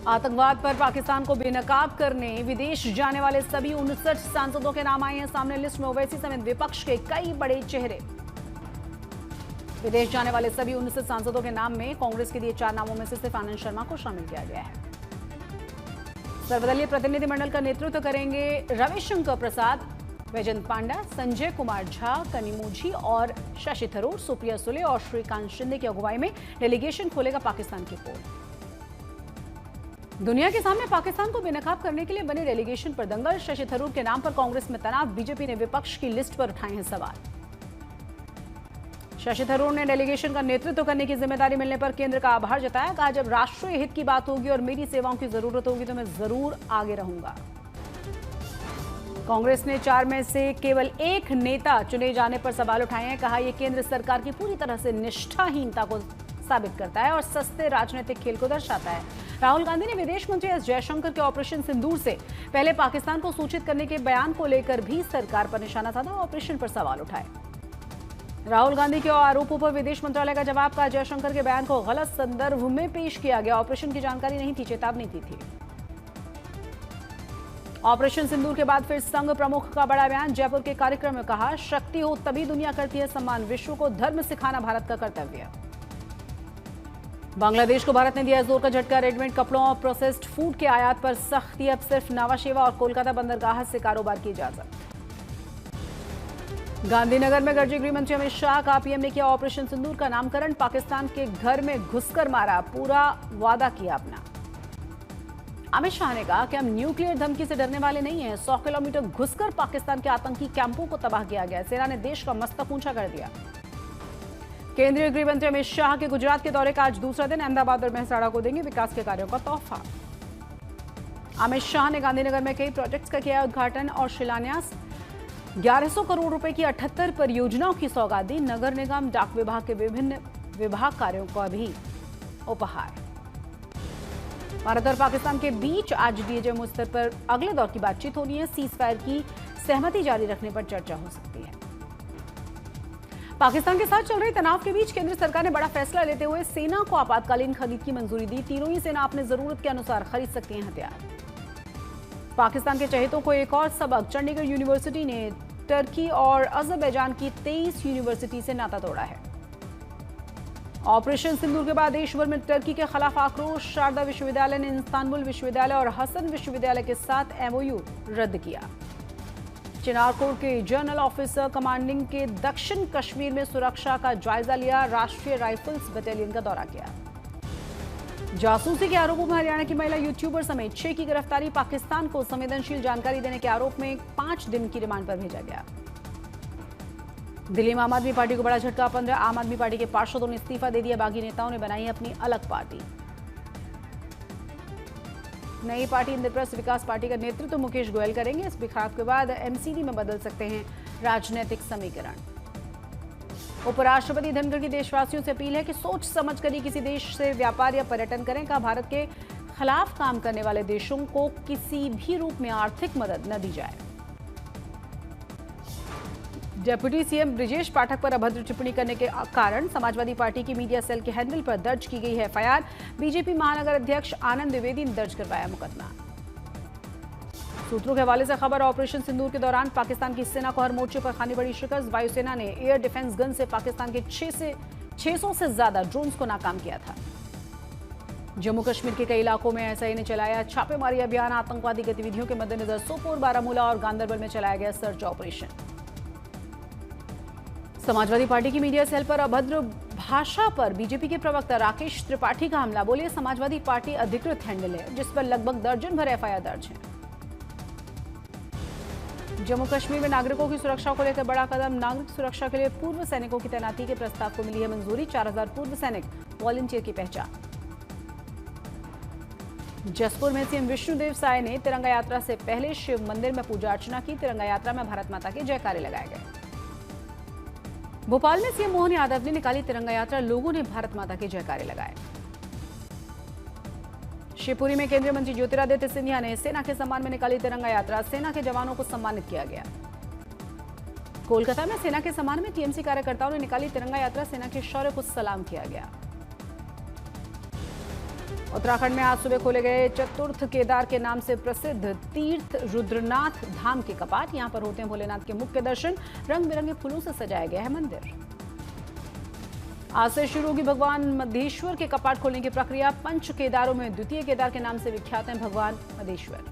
आतंकवाद पर पाकिस्तान को बेनकाब करने विदेश जाने वाले सभी 59 सांसदों के नाम आए हैं सामने। लिस्ट में ओवैसी समेत विपक्ष के कई बड़े चेहरे। विदेश जाने वाले सभी 59 सांसदों के नाम में कांग्रेस के दिए 4 नामों में से सिर्फ आनंद शर्मा को शामिल किया गया है। सर्वदलीय प्रतिनिधिमंडल का नेतृत्व करेंगे रविशंकर प्रसाद, वैजयंत पांडा, संजय कुमार झा, कनिमोझी और शशि थरूर, सुप्रिया सुले और श्रीकांत शिंदे की अगुवाई में डेलीगेशन खोलेगा पाकिस्तान की पोल। दुनिया के सामने पाकिस्तान को बेनकाब करने के लिए बने डेलीगेशन पर दंगल। शशि थरूर के नाम पर कांग्रेस में तनाव। बीजेपी ने विपक्ष की लिस्ट पर उठाए हैं सवाल। शशि थरूर ने डेलीगेशन का नेतृत्व करने की जिम्मेदारी मिलने पर केंद्र का आभार जताया। कहा, जब राष्ट्रीय हित की बात होगी और मेरी सेवाओं की जरूरत होगी तो मैं जरूर आगे रहूंगा। कांग्रेस ने 4 में से केवल 1 नेता चुने जाने पर सवाल उठाए हैं। कहा, यह केंद्र सरकार की पूरी तरह से निष्ठाहीनता को साबित करता है और सस्ते राजनीतिक खेल को दर्शाता है। राहुल गांधी ने विदेश मंत्री एस जयशंकर के ऑपरेशन सिंदूर से पहले पाकिस्तान को सूचित करने के बयान को लेकर भी सरकार पर निशाना साधा और ऑपरेशन पर सवाल उठाए। राहुल गांधी के आरोपों पर विदेश मंत्रालय का जवाब। का जयशंकर के बयान को गलत संदर्भ में पेश किया गया। ऑपरेशन की जानकारी नहीं थी, चेतावनी दी थी। ऑपरेशन सिंदूर के बाद फिर संघ प्रमुख का बड़ा बयान। जयपुर के कार्यक्रम में कहा, शक्ति हो तभी दुनिया करती है सम्मान, विश्व को धर्म सिखाना भारत का कर्तव्य। बांग्लादेश को भारत ने दिया जोर का झटका। रेडीमेड कपड़ों और प्रोसेस्ड फूड के आयात पर सख्ती। अब सिर्फ नावाशेवा और कोलकाता बंदरगाह से कारोबार की इजाजत। गांधीनगर में गरजे गृह मंत्री अमित शाह का पीएम ने किया ऑपरेशन सिंदूर का नामकरण। पाकिस्तान के घर में घुसकर मारा, पूरा वादा किया अपना। अमित शाह ने कहा कि हम न्यूक्लियर धमकी से डरने वाले नहीं हैं। 100 किलोमीटर घुसकर पाकिस्तान के आतंकी कैंपों को तबाह किया गया। सेना ने देश का मस्तक ऊंचा कर दिया। केंद्रीय गृह मंत्री अमित शाह के गुजरात के दौरे का आज दूसरा दिन। अहमदाबाद और मेहसाणा को देंगे विकास के कार्यों का तोहफा। अमित शाह ने गांधीनगर में कई प्रोजेक्ट्स का किया उद्घाटन और शिलान्यास। 1100 करोड़ रुपए की 78 परियोजनाओं की सौगात दी। नगर निगम, डाक विभाग के विभिन्न विभाग कार्यों का भी उपहार। भारत और पाकिस्तान के बीच आज डीएमओ स्तर पर अगले दौर की बातचीत होनी है। सीज फायर की सहमति जारी रखने पर चर्चा हो सकती है। पाकिस्तान के साथ चल रहे तनाव के बीच केंद्र सरकार ने बड़ा फैसला लेते हुए सेना को आपातकालीन खरीद की मंजूरी दी। तीनों ही सेना अपने जरूरत के अनुसार खरीद सकती है हथियार। पाकिस्तान के चहेतों को एक और सबक। चंडीगढ़ यूनिवर्सिटी ने टर्की और अजरबैजान की 23 यूनिवर्सिटी से नाता तोड़ा है। ऑपरेशन सिंदूर के बाद देश भर में टर्की के खिलाफ आक्रोश। शारदा विश्वविद्यालय ने इस्तांबुल विश्वविद्यालय और हसन विश्वविद्यालय के साथ एमओयू रद्द किया। चिनारकोट के जनरल ऑफिसर कमांडिंग के दक्षिण कश्मीर में सुरक्षा का जायजा लिया। राष्ट्रीय राइफल्स बटालियन का दौरा किया। जासूसी के आरोपों में हरियाणा की महिला यूट्यूबर समेत 6 की गिरफ्तारी। पाकिस्तान को संवेदनशील जानकारी देने के आरोप में 5 दिन की रिमांड पर भेजा गया। दिल्ली में आम आदमी पार्टी को बड़ा झटका। 15 आम आदमी पार्टी के पार्षदों ने इस्तीफा दे दिया। बागी नेताओं ने बनाई अपनी अलग पार्टी। नई पार्टी इंद्रप्रस्थ विकास पार्टी का नेतृत्व मुकेश गोयल करेंगे। इस बिखराव के बाद एमसीडी में बदल सकते हैं राजनीतिक समीकरण। उपराष्ट्रपति धनखड़ की देशवासियों से अपील है कि सोच समझ कर ही किसी देश से व्यापार या पर्यटन करें। कहा, भारत के खिलाफ काम करने वाले देशों को किसी भी रूप में आर्थिक मदद न दी जाए। डिप्टी सीएम ब्रिजेश पाठक पर अभद्र टिप्पणी करने के कारण समाजवादी पार्टी की मीडिया सेल के हैंडल पर दर्ज की गई है एफआईआर। बीजेपी महानगर अध्यक्ष आनंद द्विवेदी ने दर्ज करवाया मुकदमा। सूत्रों के हवाले से खबर। ऑपरेशन सिंदूर के दौरान पाकिस्तान की सेना को हर मोर्चे पर खानी बड़ी शिकस्त। वायुसेना ने एयर डिफेंस गन से पाकिस्तान के 600 से ज्यादा ड्रोन्स को नाकाम किया था। जम्मू कश्मीर के कई इलाकों में एसआई ने चलाया छापेमारी अभियान। आतंकवादी गतिविधियों के मद्देनजर सोपोर, बारामूला और गांदरबल में चलाया गया सर्च ऑपरेशन। समाजवादी पार्टी की मीडिया सेल पर अभद्र भाषा पर बीजेपी के प्रवक्ता राकेश त्रिपाठी का हमला। बोले, समाजवादी पार्टी अधिकृत हैंडल है जिस पर लगभग दर्जन भर एफआईआर दर्ज है। जम्मू कश्मीर में नागरिकों की सुरक्षा को लेकर बड़ा कदम। नागरिक सुरक्षा के लिए पूर्व सैनिकों की तैनाती के प्रस्ताव को मिली है मंजूरी। 4000 पूर्व सैनिक वॉलंटियर की पहचान। जसपुर में सीएम विष्णुदेव साय ने तिरंगा यात्रा से पहले शिव मंदिर में पूजा अर्चना की। तिरंगा यात्रा में भारत माता के जयकारे लगाए गए। भोपाल में सीएम मोहन यादव ने निकाली तिरंगा यात्रा। लोगों ने भारत माता के जयकारे लगाए। शिवपुरी में केंद्रीय मंत्री ज्योतिरादित्य सिंधिया ने सेना के सम्मान में निकाली तिरंगा यात्रा। सेना के जवानों को सम्मानित किया गया। कोलकाता में सेना के सम्मान में टीएमसी कार्यकर्ताओं ने निकाली तिरंगा यात्रा। सेना के शौर्य को सलाम किया गया। उत्तराखंड में आज सुबह खोले गए चतुर्थ केदार के नाम से प्रसिद्ध तीर्थ रुद्रनाथ धाम के कपाट। यहां पर होते हैं भोलेनाथ के मुख्य दर्शन। रंग बिरंगे फूलों से सजाया गया है मंदिर। आज से शुरू होगी भगवान मधेश्वर के कपाट खोलने की प्रक्रिया। पंच केदारों में द्वितीय केदार के नाम से विख्यात हैं भगवान मधेश्वर।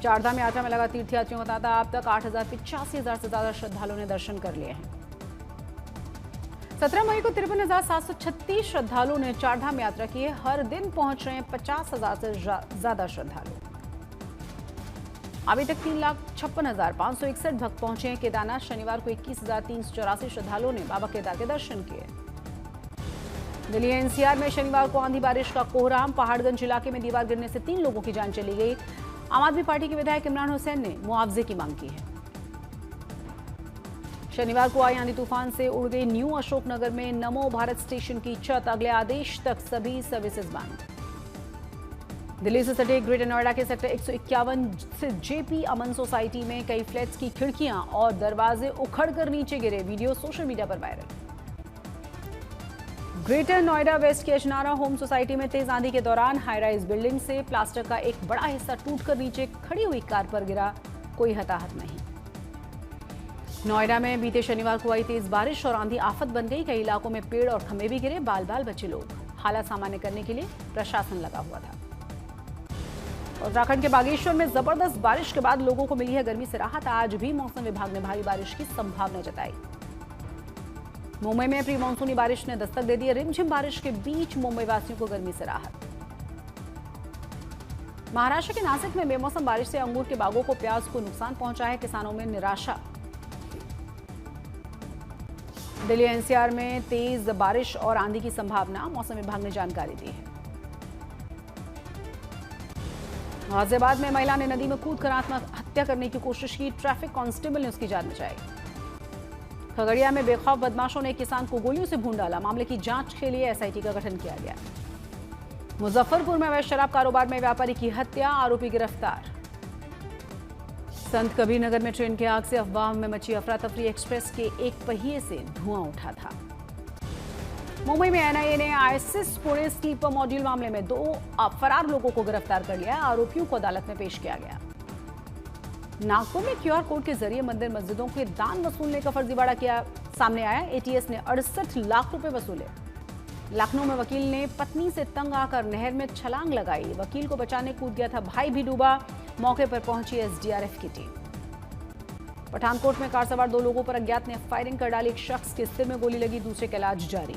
चारधाम यात्रा में लगा तीर्थयात्रियों का तांता। अब तक 85,000 से ज्यादा श्रद्धालुओं ने दर्शन कर लिए हैं। 17 मई को 53,736 श्रद्धालुओं ने चारधाम यात्रा की है। हर दिन पहुंच रहे हैं 50,000 से ज्यादा श्रद्धालु। अभी तक 3,56,561 भक्त पहुंचे हैं केदारनाथ। शनिवार को 21,384 श्रद्धालुओं ने बाबा केदार के दर्शन किए। दिल्ली एनसीआर में शनिवार को आंधी बारिश का कोहराम। पहाड़गंज इलाके में दीवार गिरने से 3 लोगों की जान चली गई। आम आदमी पार्टी के विधायक इमरान हुसैन ने मुआवजे की मांग की है। शनिवार को आई आंधी तूफान से उड़ गई न्यू अशोकनगर में नमो भारत स्टेशन की छत। अगले आदेश तक सभी सर्विसेज बंद। दिल्ली से सटे ग्रेटर नोएडा के सेक्टर 151 से जेपी अमन सोसाइटी में कई फ्लैट्स की खिड़कियां और दरवाजे उखड़कर नीचे गिरे। वीडियो सोशल मीडिया पर वायरल। ग्रेटर नोएडा वेस्ट के अजनारा होम सोसाइटी में तेज आंधी के दौरान हाई राइज बिल्डिंग से प्लास्टर का एक बड़ा हिस्सा टूटकर नीचे खड़ी हुई कार पर गिरा। कोई हताहत नहीं। नोएडा में बीते शनिवार को आई तेज बारिश और आंधी आफत बन गई। कई इलाकों में पेड़ और खंभे भी गिरे। बाल बाल बचे लोग। हालात सामान्य करने के लिए प्रशासन लगा हुआ था। उत्तराखंड के बागेश्वर में जबरदस्त बारिश के बाद लोगों को मिली है गर्मी से राहत। आज भी मौसम विभाग ने भारी बारिश की संभावना जताई। मुंबई में प्री मानसूनी बारिश ने दस्तक दे दी। रिमझिम बारिश के बीच मुंबई वासियों को गर्मी से राहत। महाराष्ट्र के नासिक में बेमौसम बारिश से अंगूर के बागों को प्याज को नुकसान पहुंचा है। किसानों में निराशा। दिल्ली एनसीआर में तेज बारिश और आंधी की संभावना। मौसम विभाग ने जानकारी दी है। गाजियाबाद में महिला ने नदी में कूदकर आत्महत्या करने की कोशिश की। ट्रैफिक कांस्टेबल ने उसकी जान बचाई। खगड़िया में बेखौफ बदमाशों ने किसान को गोलियों से भून डाला। मामले की जांच के लिए एसआईटी का गठन किया गया। मुजफ्फरपुर में अवैध शराब कारोबार में व्यापारी की हत्या। आरोपी गिरफ्तार। संत कबीर नगर में ट्रेन की आग से अफवाह में मची अफरा तफरी। एक्सप्रेस के एक पहिए से धुआं उठा था। मुंबई में एनआईए ने आईसिस पुणे स्लीपर मॉड्यूल मामले में 2 फरार लोगों को गिरफ्तार कर लिया। आरोपियों को अदालत में पेश किया गया। नागपुर में क्यूआर कोड के जरिए मंदिर मस्जिदों के दान वसूलने का फर्जीवाड़ा किया सामने आया। एटीएस ने 68 लाख रुपए वसूले। लखनऊ में वकील ने पत्नी से तंग आकर नहर में छलांग लगाई। वकील को बचाने कूद गया था, भाई भी डूबा। मौके पर पहुंची एसडीआरएफ की टीम। पठानकोट में कार सवार 2 लोगों पर अज्ञात ने फायरिंग कर डाली। एक शख्स के सिर में गोली लगी, दूसरे का इलाज जारी।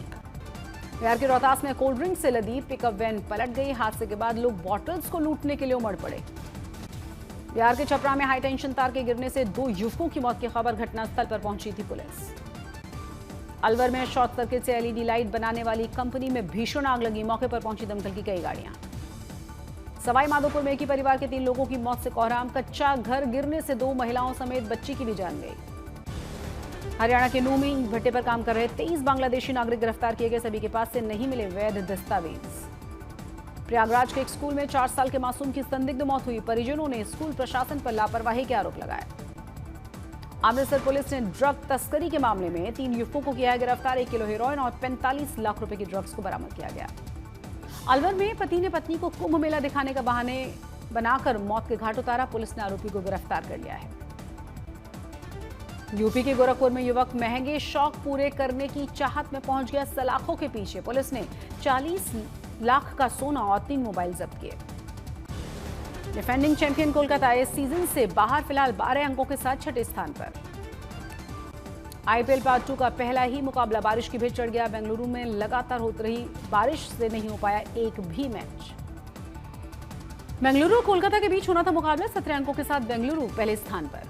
बिहार के रोहतास में कोल्ड ड्रिंक से लदी पिकअप वैन पलट गई। हादसे के बाद लोग बॉटल्स को लूटने के लिए उमड़ पड़े। बिहार के छपरा में हाई टेंशन तार के गिरने से 2 युवकों की मौत की खबर। घटनास्थल पर पहुंची थी पुलिस। अलवर में शॉर्ट सर्किट से एलईडी लाइट बनाने वाली कंपनी में भीषण आग लगी। मौके पर पहुंची दमकल की कई गाड़ियां। सवाई माधोपुर में एक ही परिवार के 3 लोगों की मौत से कोहराम। कच्चा घर गिरने से 2 महिलाओं समेत बच्ची की भी जान गई। हरियाणा के नूह में भट्टे पर काम कर रहे 23 बांग्लादेशी नागरिक गिरफ्तार किए गए। सभी के पास से नहीं मिले वैध दस्तावेज। प्रयागराज के एक स्कूल में 4 साल के मासूम की संदिग्ध मौत हुई। परिजनों ने स्कूल प्रशासन पर लापरवाही के आरोप लगाए। अमृतसर पुलिस ने ड्रग तस्करी के मामले में 3 युवकों को किया गिरफ्तार। 1 किलो हेरोइन और 45 लाख रुपए की ड्रग्स को बरामद किया गया। अलवर में पति ने पत्नी को कुंभ मेला दिखाने का बहाने बनाकर मौत के घाट उतारा। पुलिस ने आरोपी को गिरफ्तार कर लिया है। यूपी के गोरखपुर में युवक महंगे शौक पूरे करने की चाहत में पहुंच गया सलाखों के पीछे। पुलिस ने 40 लाख का सोना और 3 मोबाइल जब्त किए। डिफेंडिंग चैंपियन कोलकाता इस सीजन से बाहर फिलहाल 12 अंकों के साथ 6ठे स्थान पर। आईपीएल पार्ट 2 का पहला ही मुकाबला बारिश की भेंट चढ़ गया। बेंगलुरु में लगातार होती रही बारिश से नहीं हो पाया एक भी मैच। बेंगलुरु और कोलकाता के बीच होना था मुकाबला। 17 अंकों के साथ बेंगलुरु पहले स्थान पर।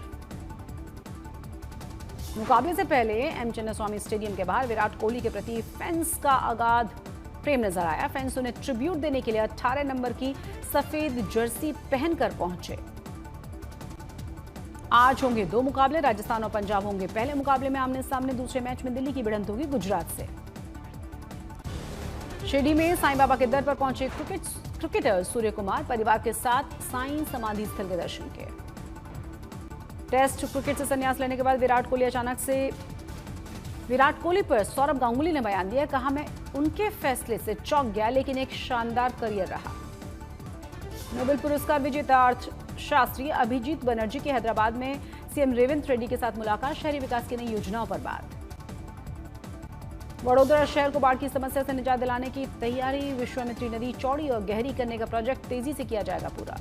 मुकाबले से पहले एम चिन्नास्वामी स्टेडियम के बाहर विराट कोहली के प्रति फैंस का अगाध प्रेम नजर आया। फैंस उन्हें ट्रिब्यूट देने के लिए 18 नंबर की सफेद जर्सी पहनकर पहुंचे। आज होंगे 2 मुकाबले। राजस्थान और पंजाब होंगे पहले मुकाबले में आमने सामने। दूसरे मैच में दिल्ली की भिड़ंत होगी गुजरात से। शिरडी में साईं बाबा के दर पर पहुंचे क्रिकेटर सूर्य कुमार परिवार के साथ साईं समाधि स्थल के दर्शन किए। टेस्ट क्रिकेट से संन्यास लेने के बाद विराट कोहली पर सौरभ गांगुली ने बयान दिया। कहा, मैं उनके फैसले से चौंक गया, लेकिन एक शानदार करियर रहा। नोबेल पुरस्कार विजेता अर्थशास्त्री अभिजीत बनर्जी की हैदराबाद में सीएम रेवंत रेड्डी के साथ मुलाकात, शहरी विकास की नई योजनाओं पर बात। वडोदरा शहर को बाढ़ की समस्या से निजात दिलाने की तैयारी, विश्वामित्री नदी चौड़ी और गहरी करने का प्रोजेक्ट तेजी से किया जाएगा पूरा।